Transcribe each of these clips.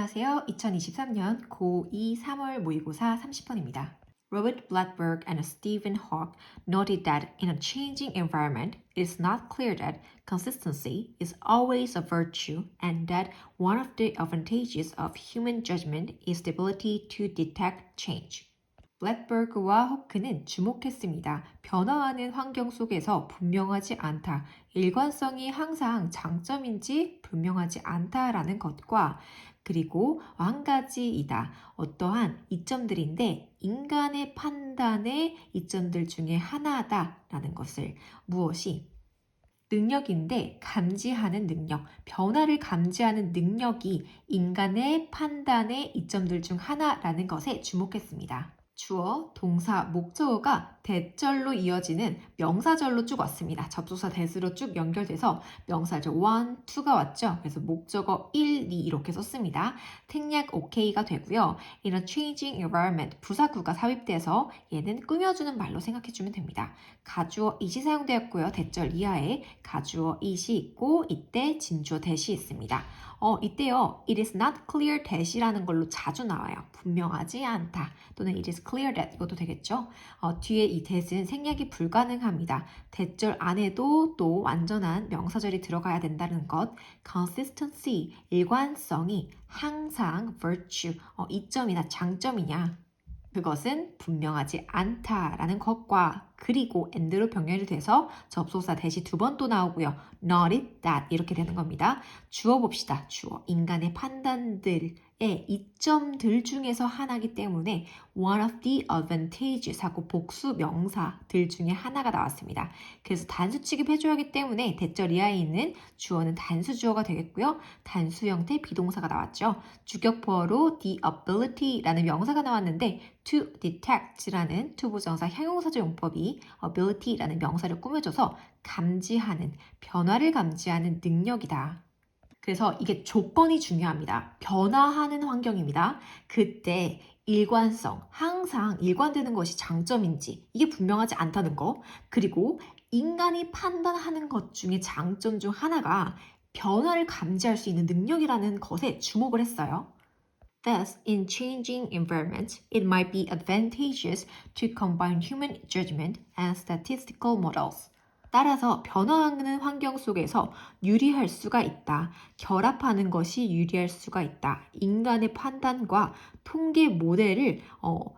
안녕하세요. 2023년 고2 3월 모의고사 30번입니다. Robert Blackburn and Stephen Hawke noted that in a changing environment, it is not clear that consistency is always a virtue and that one of the advantages of human judgment is the ability to detect change. 블랙버그와 호크는 주목했습니다. 변화하는 환경 속에서 분명하지 않다. 일관성이 항상 장점인지 분명하지 않다라는 것과 그리고 한 가지이다. 어떠한 이점들인데 인간의 판단의 이점들 중에 하나다라는 것을 무엇이 능력인데 감지하는 능력, 변화를 감지하는 능력이 인간의 판단의 이점들 중 하나라는 것에 주목했습니다. 주어, 동사, 목적어가 대절로 이어지는 명사절로 쭉 왔습니다. 접속사 대수로 쭉 연결돼서 명사절 1, 2가 왔죠. 그래서 목적어 1, 2 이렇게 썼습니다. 택약 OK가 되고요. In a changing environment, 부사구가 삽입돼서 얘는 꾸며주는 말로 생각해주면 됩니다. 가주어 it이 사용되었고요. 대절 이하에 가주어 it이 있고 이때 진주어 that이 있습니다. 이때요. It is not clear that이라는 걸로 자주 나와요. 분명하지 않다. 또는 it is clear that 이것도 되겠죠. 뒤에 이 that은 생략이 불가능합니다. 대절 안에도 또 완전한 명사절이 들어가야 된다는 것. consistency, 일관성이 항상 virtue, 이점이나 장점이냐. 그것은 분명하지 않다라는 것과 그리고 and로 병렬이 돼서 접속사 that이 두 번 또 나오고요. not it, that 이렇게 되는 겁니다. 주어 봅시다. 주어. 인간의 판단들의 이점들 중에서 하나이기 때문에 one of the advantages 하고 복수 명사들 중에 하나가 나왔습니다. 그래서 단수 취급해줘야 하기 때문에 대절 이하에 있는 주어는 단수 주어가 되겠고요. 단수 형태 비동사가 나왔죠. 주격보어로 the ability라는 명사가 나왔는데 to detect라는 투부정사 형용사적 용법이 ability라는 명사를 꾸며줘서 감지하는, 변화를 감지하는 능력이다. 그래서 이게 조건이 중요합니다. 변화하는 환경입니다. 그때 일관성, 항상 일관되는 것이 장점인지 이게 분명하지 않다는 거. 그리고 인간이 판단하는 것 중에 장점 중 하나가 변화를 감지할 수 있는 능력이라는 것에 주목을 했어요. Thus, in changing environments, it might be advantageous to combine human judgment and statistical models. 따라서 변화하는 환경 속에서 유리할 수가 있다. 결합하는 것이 유리할 수가 있다. 인간의 판단과 통계 모델을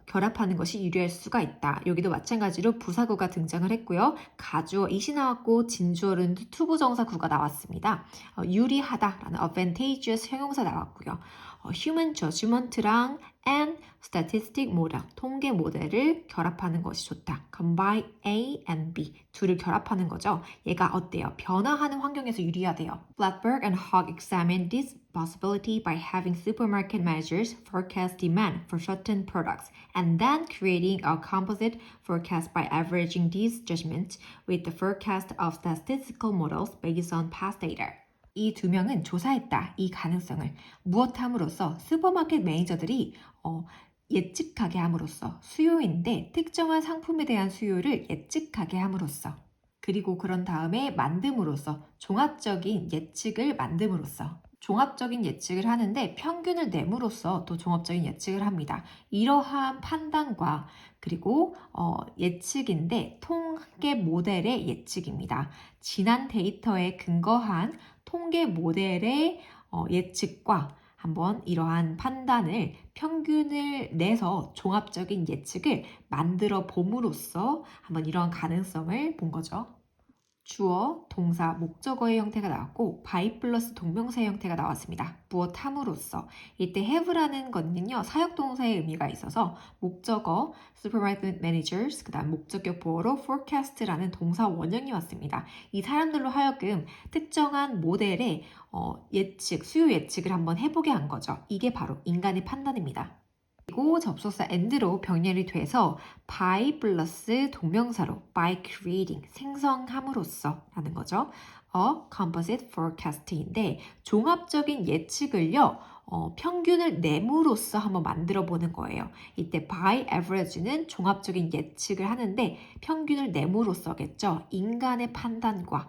결합하는 것이 유리할 수가 있다. 여기도 마찬가지로 부사구가 등장을 했고요. 가주어 it이 나왔고 진주어는 투부정사구가 나왔습니다. 유리하다라는 advantageous 형용사 나왔고요. human judgment랑 and statistic model, 통계 모델을 결합하는 것이 좋다. combine A and B, 둘을 결합하는 거죠. 얘가 어때요? 변화하는 환경에서 유리하대요. Blackburn and Hawke examined this possibility by having supermarket managers forecast demand for certain products and then creating a composite forecast by averaging these judgments with the forecast of statistical models based on past data. 이 두 명은 조사했다. 이 가능성을 무엇함으로써 슈퍼마켓 매니저들이 예측하게 함으로써 수요인데 특정한 상품에 대한 수요를 예측하게 함으로써 그리고 그런 다음에 만듦으로써 종합적인 예측을 만듦으로써 종합적인 예측을 하는데 평균을 내므로써 또 종합적인 예측을 합니다. 이러한 판단과 그리고 예측인데 통계 모델의 예측입니다. 지난 데이터에 근거한 통계 모델의 예측과 한번 이러한 판단을 평균을 내서 종합적인 예측을 만들어 봄으로써 한번 이러한 가능성을 본 거죠. 주어, 동사, 목적어의 형태가 나왔고 by 플러스 동명사의 형태가 나왔습니다. 무엇함으로써 이때 have라는 거는요 사역동사의 의미가 있어서 목적어 supermarket managers 그 다음 목적격 보어로 forecast라는 동사 원형이 왔습니다. 이 사람들로 하여금 특정한 모델의 예측, 수요 예측을 한번 해보게 한 거죠. 이게 바로 인간의 판단입니다. 그리고 접속사 and로 병렬이 돼서 by 플러스 동명사로 by creating 생성함으로써 라는 거죠. composite forecast인데 종합적인 예측을요 평균을 내므로써 한번 만들어 보는 거예요. 이때 by average는 종합적인 예측을 하는데 평균을 내므로써겠죠. 인간의 판단과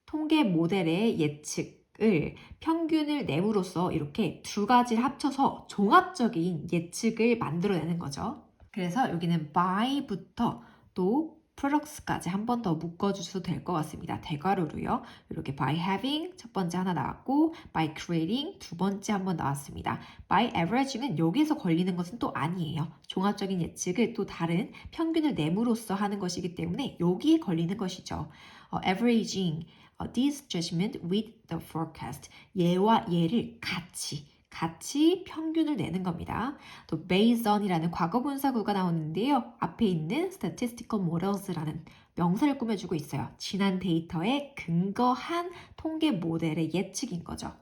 통계 모델의 예측 을 평균을 내므로써 이렇게 두 가지를 합쳐서 종합적인 예측을 만들어내는 거죠. 그래서 여기는 by부터 또 products까지 한 번 더 묶어주셔도 될 것 같습니다. 대괄호로요. 이렇게 by having 첫 번째 하나 나왔고 by creating 두 번째 한 번 나왔습니다. by averaging은 여기서 걸리는 것은 또 아니에요. 종합적인 예측을 또 다른 평균을 내므로써 하는 것이기 때문에 여기에 걸리는 것이죠. averaging this judgment with the forecast. 얘와 얘를 같이 평균을 내는 겁니다. 또 based on이라는 과거분사구가 나오는데요. 앞에 있는 statistical models라는 명사를 꾸며주고 있어요. 지난 데이터에 근거한 통계 모델의 예측인 거죠.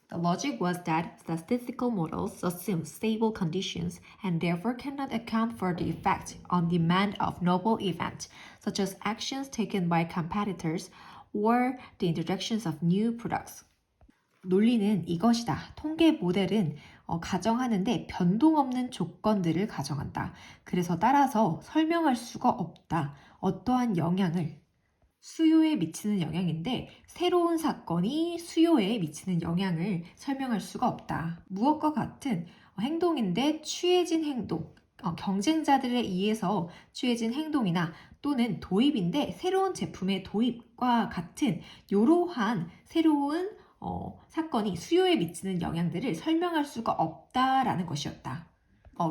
The logic was that statistical models assume stable conditions and therefore cannot account for the effect on demand of novel events, such as actions taken by competitors or the introductions of new products. 논리는 이것이다. 통계 모델은 가정하는데 변동 없는 조건들을 가정한다. 그래서 따라서 설명할 수가 없다. 어떠한 영향을 수요에 미치는 영향인데 새로운 사건이 수요에 미치는 영향을 설명할 수가 없다. 무엇과 같은 행동인데 취해진 행동, 경쟁자들에 의해서 취해진 행동이나 또는 도입인데 새로운 제품의 도입과 같은 이러한 새로운 사건이 수요에 미치는 영향들을 설명할 수가 없다라는 것이었다.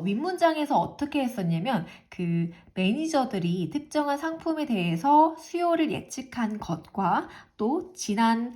윗문장에서 어떻게 했었냐면 그 매니저들이 특정한 상품에 대해서 수요를 예측한 것과 또 지난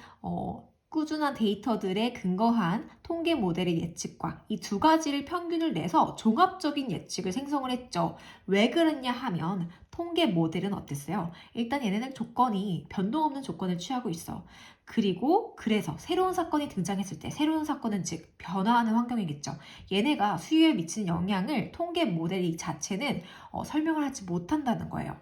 꾸준한 데이터들에 근거한 통계 모델의 예측과 이 두 가지를 평균을 내서 종합적인 예측을 생성을 했죠. 왜 그랬냐 하면 통계 모델은 어땠어요? 일단 얘네는 조건이 변동 없는 조건을 취하고 있어. 그리고 그래서 새로운 사건이 등장했을 때 새로운 사건은 즉 변화하는 환경이겠죠. 얘네가 수요에 미치는 영향을 통계 모델 자체는 설명을 하지 못한다는 거예요.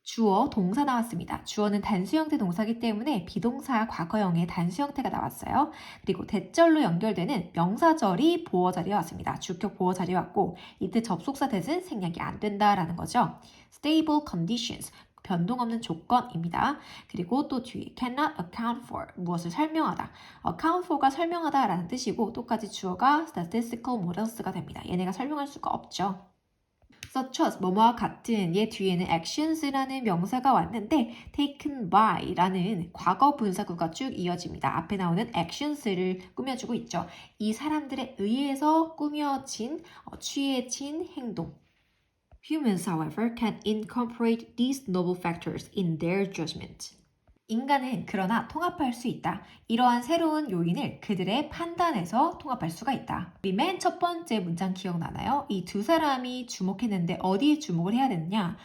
주어, 동사 나왔습니다. 주어는 단수 형태 동사이기 때문에 비동사 과거형의 단수 형태가 나왔어요. 그리고 대절로 연결되는 명사절이 보어 자리에 왔습니다. 주격 보어 자리에 왔고 이때 접속사 that은 생략이 안 된다라는 거죠. stable conditions, 변동 없는 조건입니다. 그리고 또 뒤에 cannot account for, 무엇을 설명하다. account for가 설명하다 라는 뜻이고 똑같이 주어가 statistical models가 됩니다. 얘네가 설명할 수가 없죠. such as 뭐뭐와 같은 얘 뒤에는 actions라는 명사가 왔는데 taken by라는 과거 분사구가 쭉 이어집니다. 앞에 나오는 actions를 꾸며주고 있죠. 이 사람들에 의해서 꾸며진 취해진 행동. Humans, however, can incorporate these novel factors in their judgment. 인간은 그러나 통합할 수 있다. 이러한 새로운 요인을 그들의 판단에서 통합할 수가 있다. 우리 맨 첫 번째 문장 기억나나요? 이 두 사람이 주목했는데 어디에 주목을 해야 되느냐?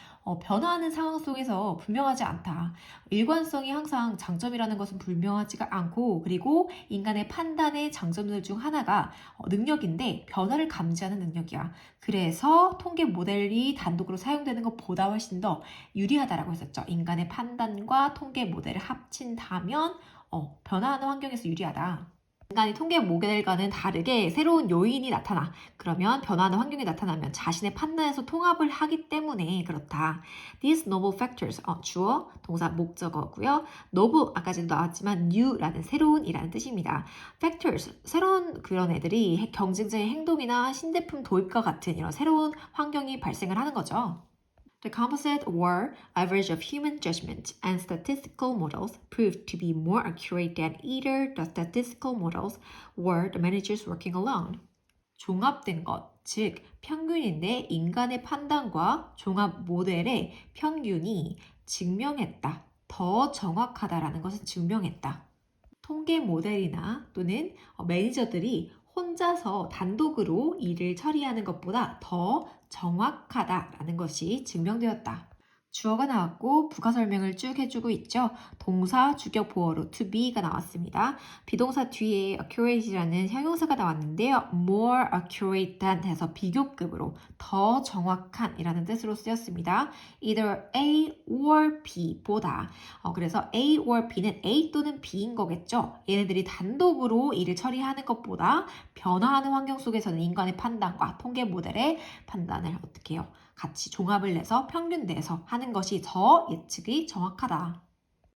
변화하는 상황 속에서 분명하지 않다. 일관성이 항상 장점이라는 것은 분명하지가 않고 그리고 인간의 판단의 장점들 중 하나가 능력인데 변화를 감지하는 능력이야. 그래서 통계 모델이 단독으로 사용되는 것보다 훨씬 더 유리하다라고 했었죠. 인간의 판단과 통계 모델을 합친다면 변화하는 환경에서 유리하다. 인간이 통계 모델과는 다르게 새로운 요인이 나타나 그러면 변화하는 환경이 나타나면 자신의 판단에서 통합을 하기 때문에 그렇다. These novel factors 주어, 동사, 목적어고요. novel 아까 전에 나왔지만 new라는 새로운이라는 뜻입니다. factors 새로운 그런 애들이 경쟁자의 행동이나 신제품 도입과 같은 이런 새로운 환경이 발생을 하는 거죠. The composite or average of human judgment and statistical models proved to be more accurate than either the statistical models or the managers working alone. 종합된 것, 즉 평균인데 인간의 판단과 종합 모델의 평균이 증명했다. 더 정확하다라는 것을 증명했다. 통계 모델이나 또는 매니저들이 혼자서 단독으로 일을 처리하는 것보다 더 정확하다라는 것이 증명되었다. 주어가 나왔고 부가 설명을 쭉 해주고 있죠. 동사, 주격, 보어로 to be가 나왔습니다. 비동사 뒤에 accurate이라는 형용사가 나왔는데요. more accurate than 해서 비교급으로 더 정확한 이라는 뜻으로 쓰였습니다. either A or B 보다. 그래서 A or B는 A 또는 B인 거겠죠. 얘네들이 단독으로 일을 처리하는 것보다 변화하는 환경 속에서는 인간의 판단과 통계 모델의 판단을 어떻게 해요? 같이 종합을 내서 평균 내서 하는 것이 더 예측이 정확하다.